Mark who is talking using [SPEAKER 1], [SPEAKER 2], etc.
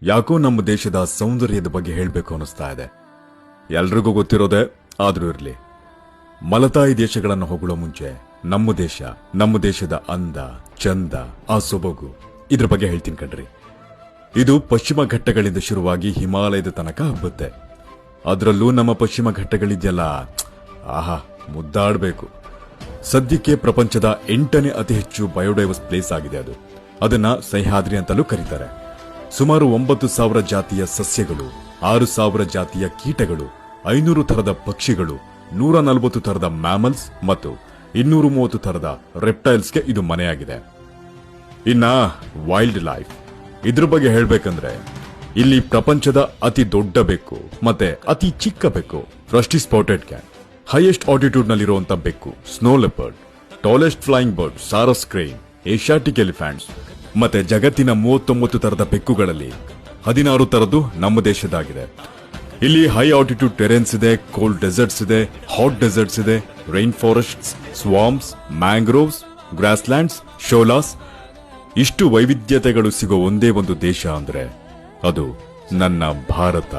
[SPEAKER 1] ಯಾಕೋ ನಮ್ಮ ದೇಶದ ಸೌಂದರ್ಯದ ಬಗ್ಗೆ ಹೇಳಬೇಕು ಅನಿಸ್ತಾ ಇದೆ. ಎಲ್ರಿಗೂ ಗೊತ್ತಿರೋದೆ, ಆದ್ರೂ ಇರ್ಲಿ. ಮಲತಾಯಿ ದೇಶಗಳನ್ನು ಹೊಗಳೋ ಮುಂಚೆ ನಮ್ಮ ದೇಶದ ಅಂದ, ಚಂದ, ಆ ಸೊಬಗು ಇದ್ರ ಬಗ್ಗೆ ಹೇಳ್ತೀನಿ ಕಣ್ರಿ. ಇದು ಪಶ್ಚಿಮ ಘಟ್ಟಗಳಿಂದ ಶುರುವಾಗಿ ಹಿಮಾಲಯದ ತನಕ ಹಬ್ಬುತ್ತೆ. ಅದರಲ್ಲೂ ನಮ್ಮ ಪಶ್ಚಿಮ ಘಟ್ಟಗಳಿದೆಯಲ್ಲ, ಆಹಾ, ಮುದ್ದಾಡಬೇಕು. ಸದ್ಯಕ್ಕೆ ಪ್ರಪಂಚದ 8ನೇ ಅತಿ ಹೆಚ್ಚು ಬಯೋಡೈವರ್ಸ್ ಪ್ಲೇಸ್ ಆಗಿದೆ ಅದು. ಅದನ್ನ ಸಹ್ಯಾದ್ರಿ ಅಂತಲೂ ಕರೀತಾರೆ. ಸುಮಾರು 9,000 ಜಾತಿಯ ಸಸ್ಯಗಳು, 6,000 ಜಾತಿಯ ಕೀಟಗಳು, 500 ತರದ ಪಕ್ಷಿಗಳು, 140 ತರದ ಮ್ಯಾಮಲ್ಸ್ ಮತ್ತು 230 ತರದ ರೆಪ್ಟೈಲ್ಸ್ಗೆ ಇದು ಮನೆಯಾಗಿದೆ. ಇನ್ನ ವೈಲ್ಡ್ ಲೈಫ್ ಇದ್ರ ಬಗ್ಗೆ ಹೇಳ್ಬೇಕಂದ್ರೆ, ಇಲ್ಲಿ ಪ್ರಪಂಚದ ಅತಿ ದೊಡ್ಡ ಬೆಕ್ಕು ಮತ್ತೆ ಅತಿ ಚಿಕ್ಕ ಬೆಕ್ಕು rusty spotted cat, highest altitude ನಲ್ಲಿರುವಂತ ಬೆಕ್ಕು snow leopard, tallest flying bird sarus crane, Asiatic elephants ಮತ್ತೆ ಜಗತ್ತಿನ 39 ತರದ ಬೆಕ್ಕುಗಳಲ್ಲಿ 16 ತರದ್ದು ನಮ್ಮ ದೇಶದಾಗಿದೆ. ಇಲ್ಲಿ ಹೈ ಆಲ್ಟಿಟ್ಯೂಡ್ ಟೆರೆನ್ಸ್ ಇದೆ, ಕೋಲ್ಡ್ ಡೆಸರ್ಟ್ಸ್ ಇದೆ, ಹಾಟ್ ಡೆಸರ್ಟ್ಸ್ ಇದೆ, ರೈನ್ ಫಾರೆಸ್ಟ್ಸ್, ಸ್ವಾಂಪ್ಸ್, ಮ್ಯಾಂಗ್ರೋವ್ಸ್, ಗ್ರಾಸ್ಲ್ಯಾಂಡ್ಸ್, ಶೋಲಾಸ್. ಇಷ್ಟು ವೈವಿಧ್ಯತೆಗಳು ಸಿಗೋ ಒಂದೇ ಒಂದು ದೇಶ ಅಂದ್ರೆ ಅದು ನನ್ನ ಭಾರತ.